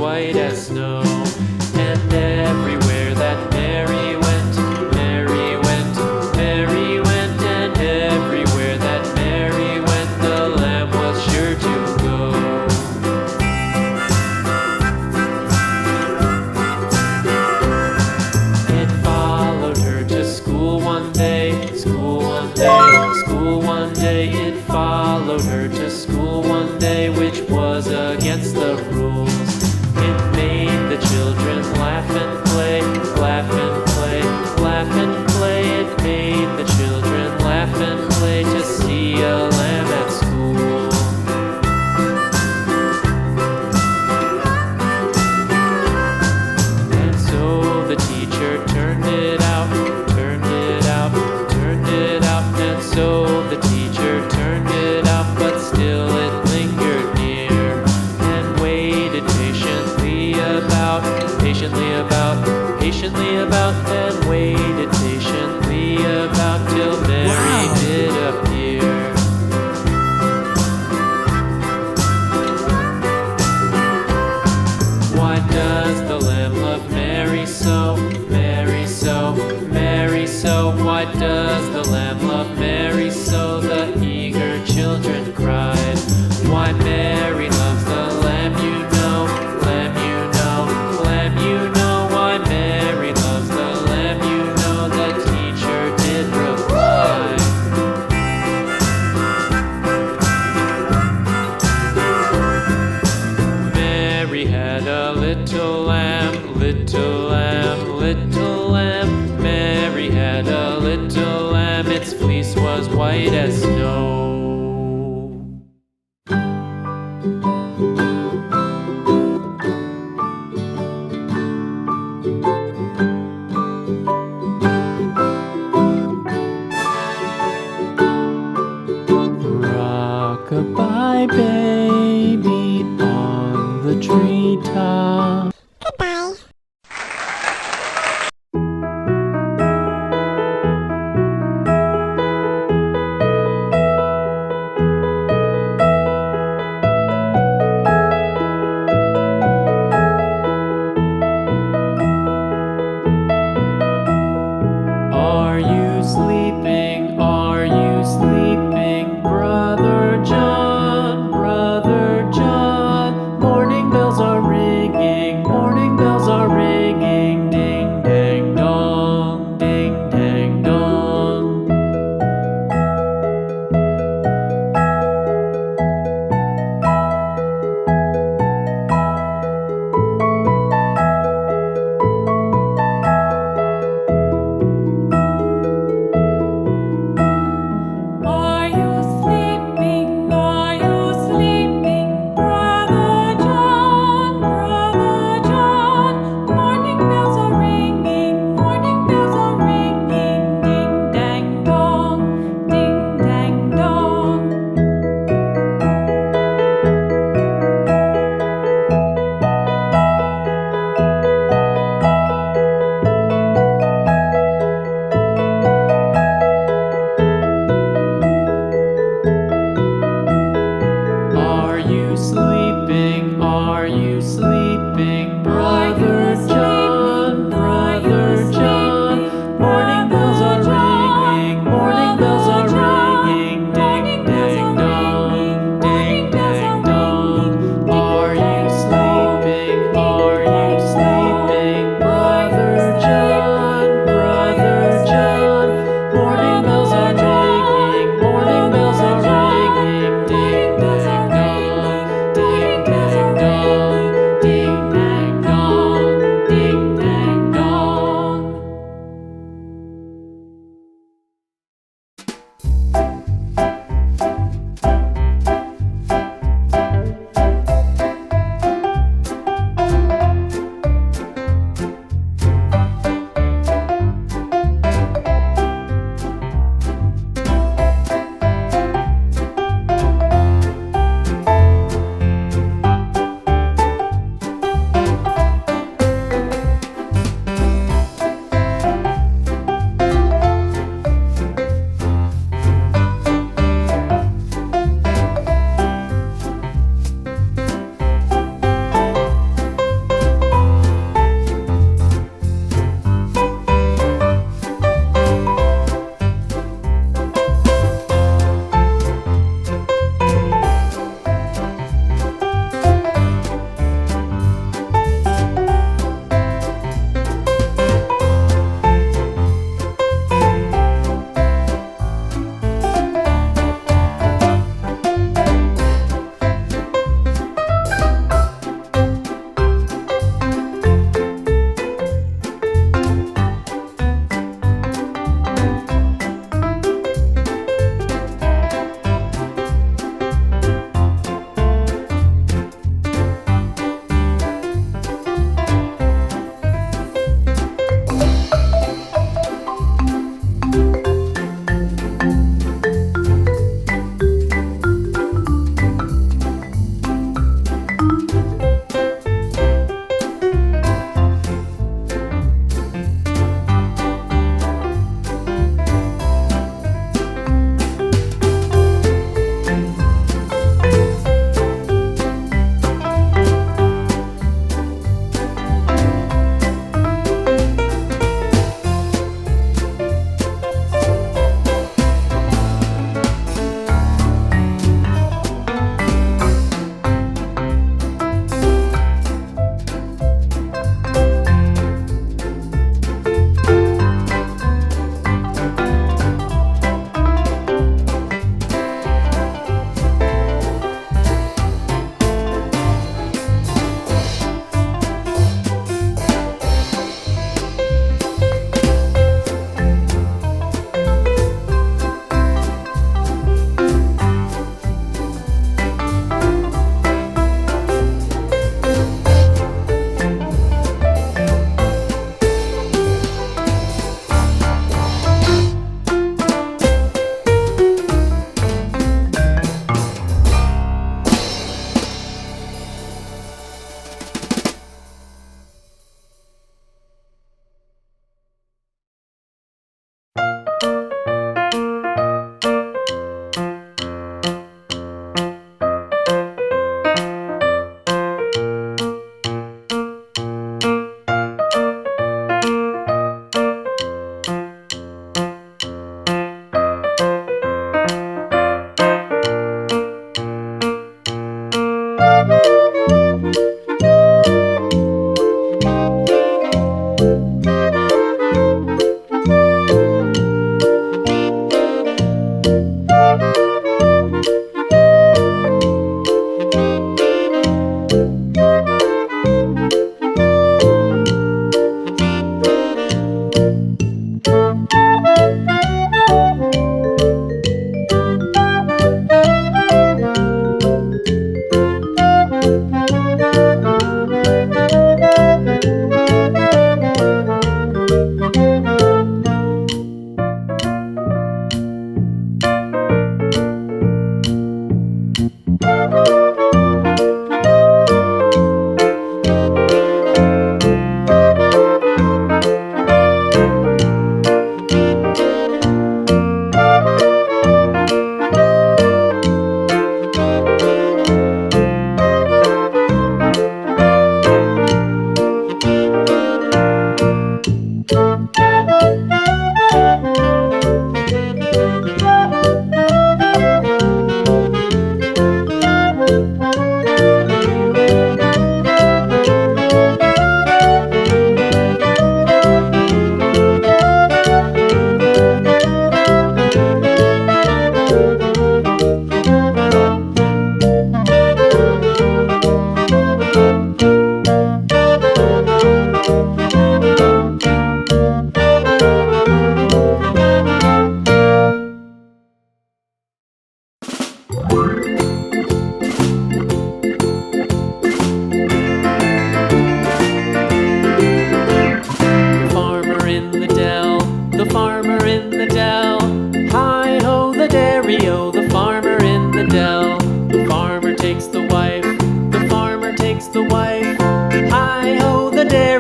white as snow. And everywhere that Mary went, Mary went, Mary went, and everywhere that Mary went, the lamb was sure to go. It followed her to school one day, school one day, school one day. It followed her to school one day, which was against the rules. It made the children laugh and play, laugh and play, laugh and play. It made the children laugh and play to see a lamb at school. And so the teacher turned it out, turned it out, turned it out. And so the teacher turned it out, but still it lingered near and waited patiently about, patiently about, and waited patiently about till Mary did appear. Why does the lamb love Mary so, Mary so, Mary so? Why does the lamb love Mary so? The eager children cried. Why Mary loves the lamb, you know, lamb, you know, lamb, you know. Why Mary loves the lamb, you know, the teacher did reply. Mary had a little lamb, little lamb, little lamb. Mary had a little lamb, its fleece was white as snow. Rock-a-bye baby on the treetop. Goodbye. Are you sleeping? Are you sleeping, Brother John? Brother John, morning bells are ringing.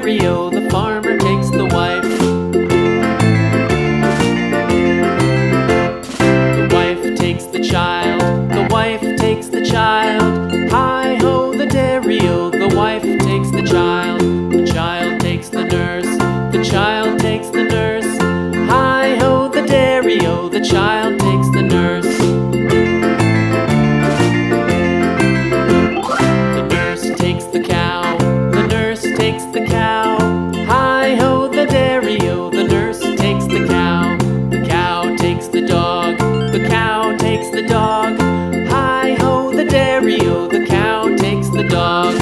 dairy-o, the farmer takes the wife. The wife takes the child, the wife takes the child. Hi-ho, the dairy-o, the wife takes the child. The child takes the nurse, the child takes the nurse. Hi-ho, the dairy-o, the child takes the nurse. The nurse takes the cow, the nurse takes the cow. Hi-ho, the dairy-o, the nurse takes the cow. The cow takes the dog, the cow takes the dog. Hi-ho, the dairy-o, the cow takes the dog.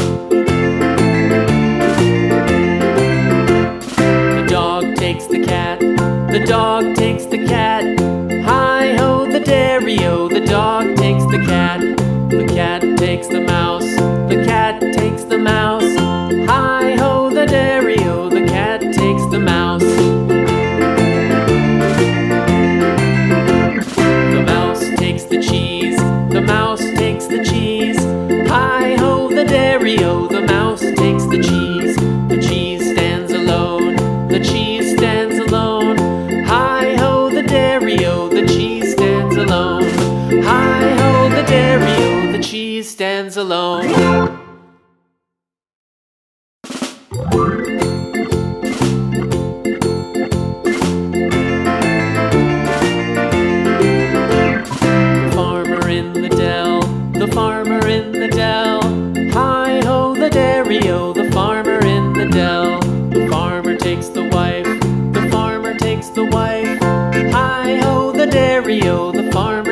The dog takes the cat, the dog takes the cat. Hi-ho, the dairy-o, the dog takes the cat. The cat takes the mouse, the cat takes the mouse. Hi-ho, the dairy-o, the cat takes the mouse. The mouse takes the cheese, the mouse takes the cheese. Hi-ho, the dairy-o, the mouse takes the cheese. The cheese stands alone, the cheese stands alone. Hi-ho, the dairy-o, the cheese stands alone. Hi-ho, the dairy-o, the cheese stands alone. The farmer in the dell, the farmer in the dell. Hi-ho, the dairy-o, the farmer in the dell. The farmer takes the wife, the farmer takes the wife. Hi-ho, the dairy-o, the farmer